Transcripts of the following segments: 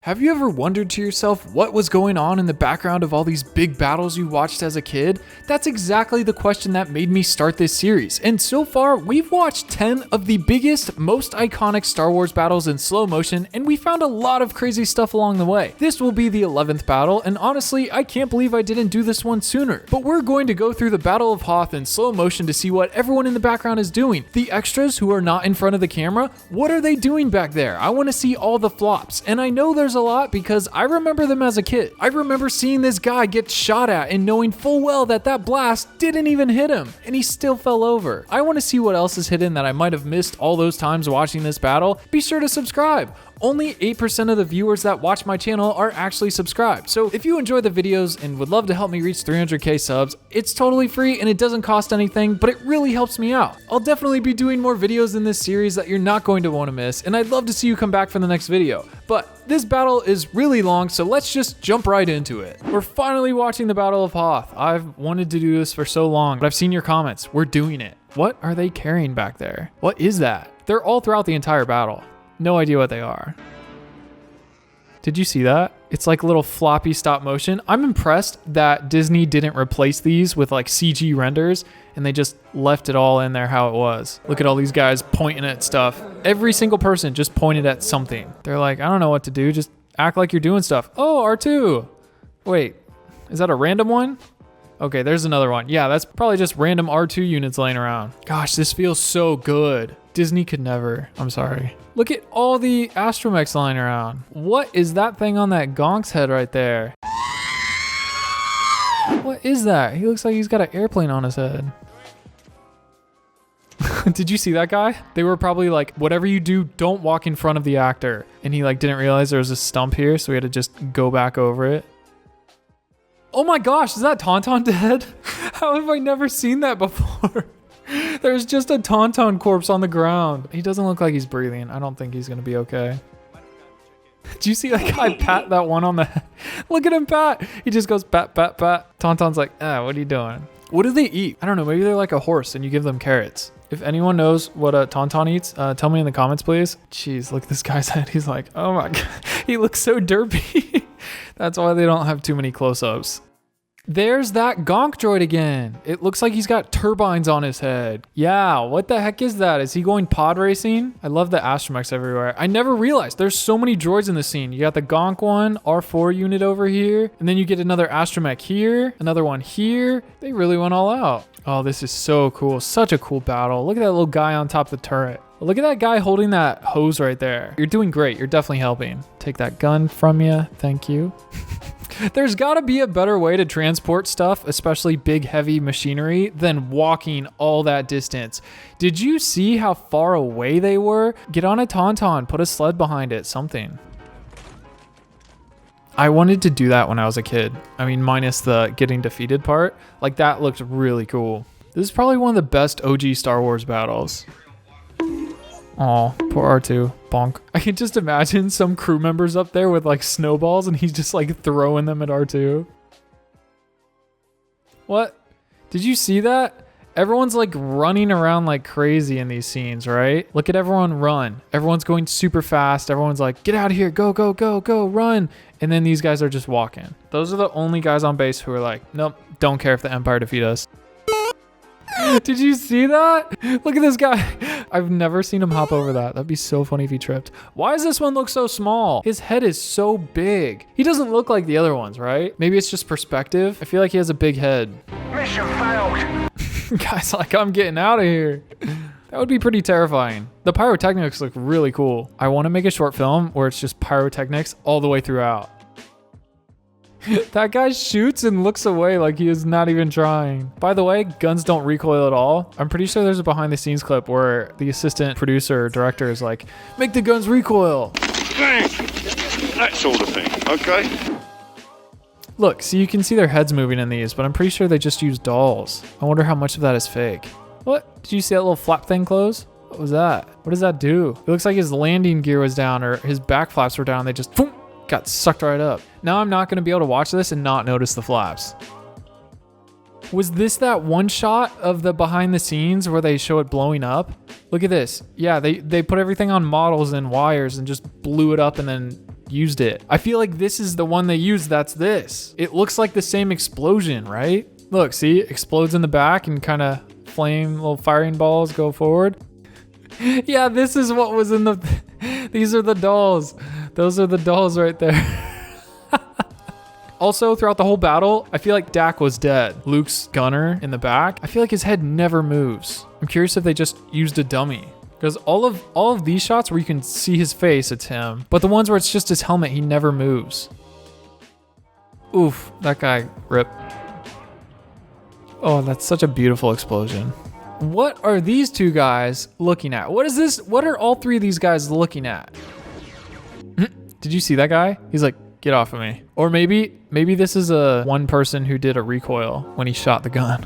Have you ever wondered to yourself what was going on in the background of all these big battles you watched as a kid? That's exactly the question that made me start this series, and so far we've watched 10 of the biggest, most iconic Star Wars battles in slow motion, and we found a lot of crazy stuff along the way. This will be the 11th battle, and honestly, I can't believe I didn't do this one sooner. But we're going to go through the Battle of Hoth in slow motion to see what everyone in the background is doing. The extras who are not in front of the camera, what are they doing back there? I want to see all the flops, and I know there's a lot because I remember them as a kid. I remember seeing this guy get shot at and knowing full well that that blast didn't even hit him and he still fell over. I want to see what else is hidden that I might have missed all those times watching this battle. Be sure to subscribe. Only 8% of the viewers that watch my channel are actually subscribed. So if you enjoy the videos and would love to help me reach 300k subs, it's totally free and it doesn't cost anything, but it really helps me out. I'll definitely be doing more videos in this series that you're not going to want to miss, and I'd love to see you come back for the next video. But this battle is really long, so let's just jump right into it. We're finally watching the Battle of Hoth. I've wanted to do this for so long, but I've seen your comments. We're doing it. What are they carrying back there? What is that? They're all throughout the entire battle. No idea what they are. Did you see that? It's like a little floppy stop motion. I'm impressed that Disney didn't replace these with like CG renders and they just left it all in there how it was. Look at all these guys pointing at stuff. Every single person just pointed at something. They're like, I don't know what to do. Just act like you're doing stuff. Oh, R2. Wait, is that a random one? Okay, there's another one. Yeah, that's probably just random R2 units laying around. Gosh, this feels so good. Disney could never. I'm sorry. Look at all the astromechs lying around. What is that thing on that Gonk's head right there? What is that? He looks like he's got an airplane on his head. Did you see that guy? They were probably like, whatever you do, don't walk in front of the actor. And he like didn't realize there was a stump here, so we had to just go back over it. Oh my gosh, is that Tauntaun dead? How have I never seen that before? There's just a Tauntaun corpse on the ground. He doesn't look like he's breathing. I don't think he's gonna be okay. Do you see that guy pat that one on the head? Look at him pat. He just goes pat, pat, pat. Tauntaun's like, what are you doing? What do they eat? I don't know, maybe they're like a horse and you give them carrots. If anyone knows what a Tauntaun eats, tell me in the comments, please. Jeez, look at this guy's head. He's like, oh my God. He looks so derpy. That's why they don't have too many close-ups. There's that Gonk droid again. It looks like he's got turbines on his head. Yeah, what the heck is that? Is he going pod racing? I love the astromechs everywhere. I never realized there's so many droids in the scene. You got the Gonk one, R4 unit over here, and then you get another astromech here, another one here. They really went all out. Oh, this is so cool. Such a cool battle. Look at that little guy on top of the turret. Look at that guy holding that hose right there. You're doing great. You're definitely helping. Take that gun from you. Thank you. There's got to be a better way to transport stuff, especially big, heavy machinery, than walking all that distance. Did you see how far away they were? Get on a Tauntaun, put a sled behind it, something. I wanted to do that when I was a kid. I mean, minus the getting defeated part. Like, that looked really cool. This is probably one of the best OG Star Wars battles. Aw, poor R2. Bonk. I can just imagine some crew members up there with like snowballs and he's just like throwing them at R2. What? Did you see that? Everyone's like running around like crazy in these scenes, right? Look at everyone run. Everyone's going super fast. Everyone's like, get out of here. Go, go, go, go, run. And then these guys are just walking. Those are the only guys on base who are like, nope, don't care if the Empire defeat us. Did you see that? Look at this guy. I've never seen him hop over that. That'd be so funny if he tripped. Why does this one look so small? His head is so big. He doesn't look like the other ones, right? Maybe it's just perspective. I feel like he has a big head. Mission failed. Guy's like, I'm getting out of here. That would be pretty terrifying. The pyrotechnics look really cool. I want to make a short film where it's just pyrotechnics all the way throughout. That guy shoots and looks away like he is not even trying. By the way, guns don't recoil at all. I'm pretty sure there's a behind the scenes clip where the assistant producer or director is like, make the guns recoil. That sort of thing, okay? Look, so you can see their heads moving in these, but I'm pretty sure they just use dolls. I wonder how much of that is fake. What? Did you see that little flap thing close? What was that? What does that do? It looks like his landing gear was down or his back flaps were down. They just boom, got sucked right up. Now I'm not going to be able to watch this and not notice the flaps. Was this that one shot of the behind the scenes where they show it blowing up? Look at this. Yeah, they put everything on models and wires and just blew it up and then used it. I feel like this is the one they used. That's this. It looks like the same explosion, right? Look, see, explodes in the back and kind of flame, little firing balls go forward. Yeah, this is what was in the... These are the dolls. Those are the dolls right there. Also, throughout the whole battle, I feel like Dak was dead. Luke's gunner in the back, I feel like his head never moves. I'm curious if they just used a dummy. Because all of these shots where you can see his face, it's him. But the ones where it's just his helmet, he never moves. Oof, that guy ripped. Oh, that's such a beautiful explosion. What are these two guys looking at? What is this? What are all three of these guys looking at? Did you see that guy? He's like, get off of me. Or maybe this is a one person who did a recoil when he shot the gun.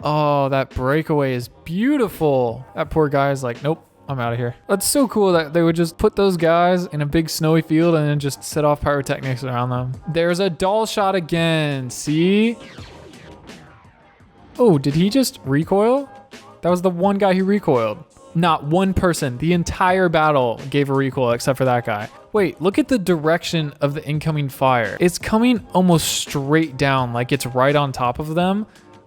Oh, that breakaway is beautiful. That poor guy is like, nope, I'm out of here. That's so cool that they would just put those guys in a big snowy field and then just set off pyrotechnics around them. There's a doll shot again. See? Oh, did he just recoil? That was the one guy who recoiled. Not one person. The entire battle gave a recoil except for that guy. Wait, look at the direction of the incoming fire. It's coming almost straight down, like it's right on top of them.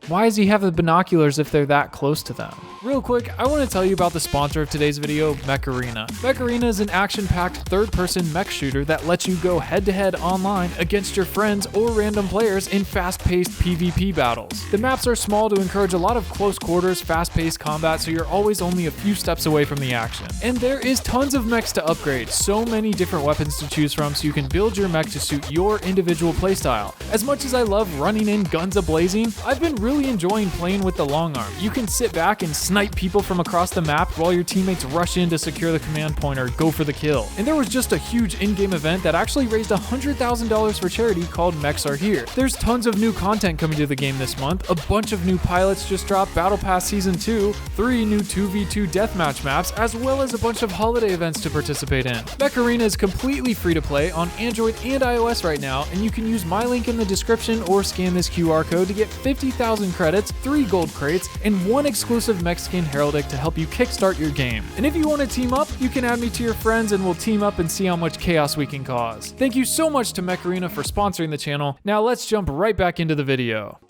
Why does he have the binoculars if they're that close to them? Real quick, I want to tell you about the sponsor of today's video, Mech Arena. Mech Arena is an action-packed third-person mech shooter that lets you go head-to-head online against your friends or random players in fast-paced PvP battles. The maps are small to encourage a lot of close quarters, fast-paced combat, so you're always only a few steps away from the action. And there is tons of mechs to upgrade, so many different weapons to choose from so you can build your mech to suit your individual playstyle. As much as I love running in guns a-blazing, I've been really enjoying playing with the long arm. You can sit back and snipe people from across the map while your teammates rush in to secure the command point or go for the kill. And there was just a huge in-game event that actually raised $100,000 for charity called Mechs Are Here. There's tons of new content coming to the game this month, a bunch of new pilots just dropped, Battle Pass Season 2, 3 new 2v2 deathmatch maps, as well as a bunch of holiday events to participate in. Mech Arena is completely free to play on Android and iOS right now, and you can use my link in the description or scan this QR code to get 50,000 credits, 3 gold crates, and 1 exclusive Mexican heraldic to help you kickstart your game. And if you want to team up, you can add me to your friends and we'll team up and see how much chaos we can cause. Thank you so much to Mech Arena for sponsoring the channel. Now let's jump right back into the video.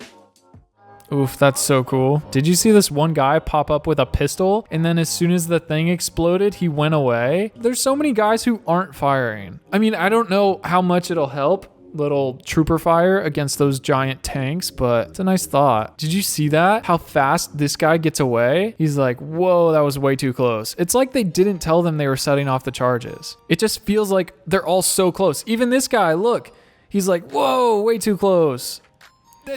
Oof, that's so cool. Did you see this one guy pop up with a pistol and then as soon as the thing exploded, he went away? There's so many guys who aren't firing. I mean, I don't know how much it'll help, little trooper fire against those giant tanks, but it's a nice thought. Did you see that? How fast this guy gets away? He's like, whoa, that was way too close. It's like they didn't tell them they were setting off the charges. It just feels like they're all so close. Even this guy, look, he's like, whoa, way too close.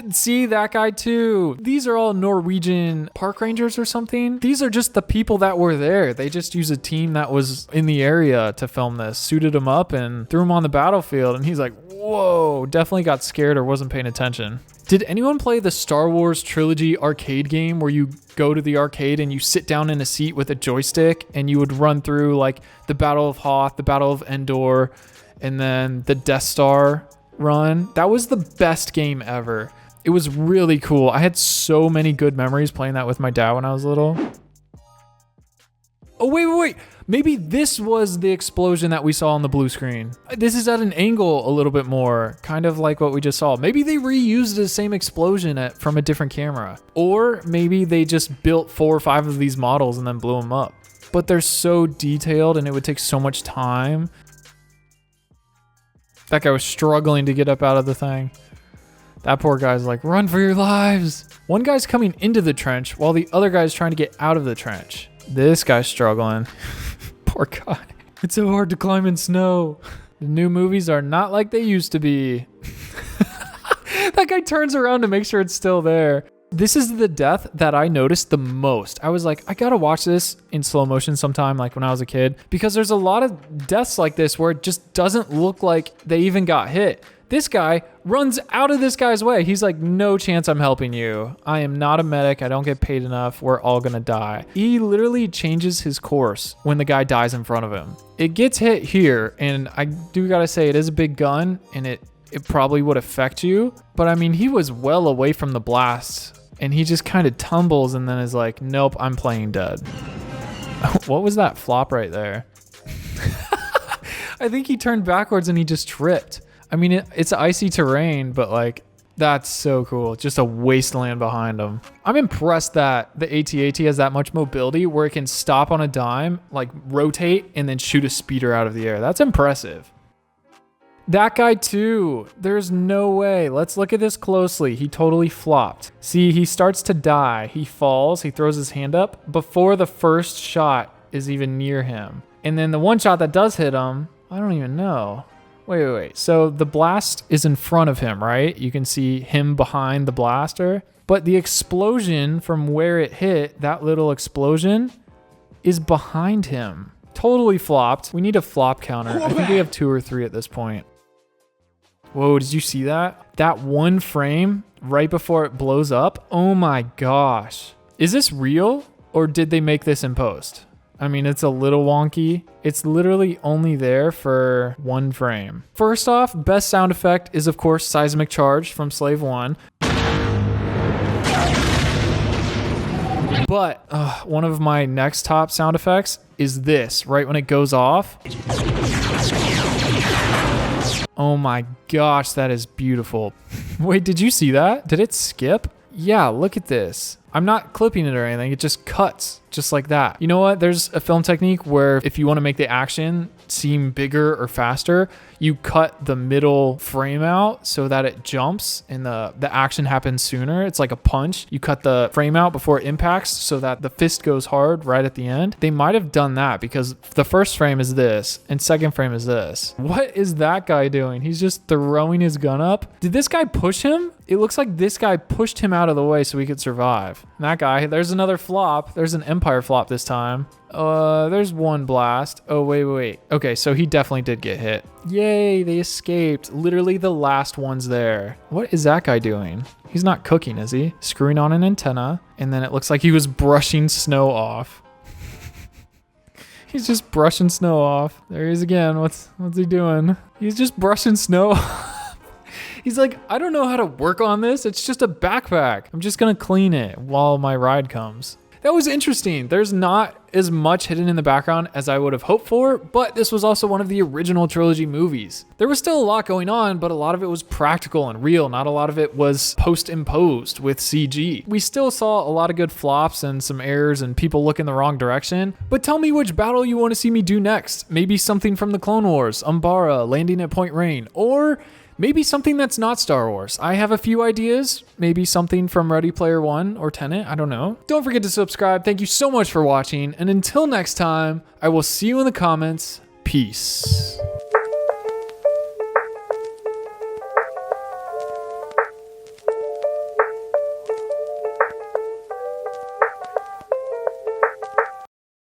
See that guy too. These are all Norwegian park rangers or something. These are just the people that were there. They just used a team that was in the area to film this, suited him up and threw him on the battlefield. And he's like, whoa, definitely got scared or wasn't paying attention. Did anyone play the Star Wars trilogy arcade game where you go to the arcade and you sit down in a seat with a joystick and you would run through like the Battle of Hoth, the Battle of Endor, and then the Death Star run? That was the best game ever. It was really cool. I had so many good memories playing that with my dad when I was little. Oh, wait. Maybe this was the explosion that we saw on the blue screen. This is at an angle a little bit more, kind of like what we just saw. Maybe they reused the same explosion from a different camera. Or maybe they just built 4 or 5 of these models and then blew them up. But they're so detailed and it would take so much time. That guy was struggling to get up out of the thing. That poor guy's like, run for your lives. One guy's coming into the trench while the other guy's trying to get out of the trench. This guy's struggling. Poor guy. It's so hard to climb in snow. The new movies are not like they used to be. That guy turns around to make sure it's still there. This is the death that I noticed the most. I was like, I gotta watch this in slow motion sometime, like when I was a kid, because there's a lot of deaths like this where it just doesn't look like they even got hit. This guy runs out of this guy's way. He's like, no chance I'm helping you. I am not a medic. I don't get paid enough. We're all gonna die. He literally changes his course when the guy dies in front of him. It gets hit here, and I do gotta say, it is a big gun, and it probably would affect you. But I mean, he was well away from the blast, and he just kind of tumbles and then is like, nope, I'm playing dead. What was that flop right there? I think he turned backwards and he just tripped. I mean, it's icy terrain, but like, that's so cool. Just a wasteland behind him. I'm impressed that the AT-AT has that much mobility where it can stop on a dime, like rotate, and then shoot a speeder out of the air. That's impressive. That guy too. There's no way. Let's look at this closely. He totally flopped. See, he starts to die. He falls. He throws his hand up before the first shot is even near him. And then the one shot that does hit him, I don't even know. Wait. So the blast is in front of him, right? You can see him behind the blaster. But the explosion from where it hit, that little explosion, is behind him. Totally flopped. We need a flop counter. I think we have 2 or 3 at this point. Whoa, did you see that? That one frame right before it blows up? Oh my gosh. Is this real or did they make this in post? I mean, it's a little wonky. It's literally only there for 1 frame. First off, best sound effect is of course Seismic Charge from Slave 1. But one of my next top sound effects is this, right when it goes off. Oh my gosh, that is beautiful. Wait, did you see that? Did it skip? Yeah, look at this. I'm not clipping it or anything. It just cuts just like that. You know what? There's a film technique where if you want to make the action seem bigger or faster, you cut the middle frame out so that it jumps and the action happens sooner. It's like a punch. You cut the frame out before it impacts so that the fist goes hard right at the end. They might have done that because the first frame is this and second frame is this. What is that guy doing? He's just throwing his gun up. Did this guy push him? It looks like this guy pushed him out of the way so he could survive. And that guy, there's another flop. There's an Empire flop this time. There's one blast. Oh, wait. Okay, so he definitely did get hit. Yay, they escaped. Literally the last one's there. What is that guy doing? He's not cooking, is he? Screwing on an antenna. And then it looks like he was brushing snow off. He's just brushing snow off. There he is again. What's he doing? He's just brushing snow off. He's like, I don't know how to work on this. It's just a backpack. I'm just gonna clean it while my ride comes. That was interesting. There's not as much hidden in the background as I would have hoped for, but this was also one of the original trilogy movies. There was still a lot going on, but a lot of it was practical and real. Not a lot of it was post-imposed with CG. We still saw a lot of good flops and some errors and people look in the wrong direction, but tell me which battle you want to see me do next. Maybe something from the Clone Wars, Umbara, landing at Point Rain, or maybe something that's not Star Wars. I have a few ideas. Maybe something from Ready Player One or Tenet. I don't know. Don't forget to subscribe. Thank you so much for watching. And until next time, I will see you in the comments. Peace.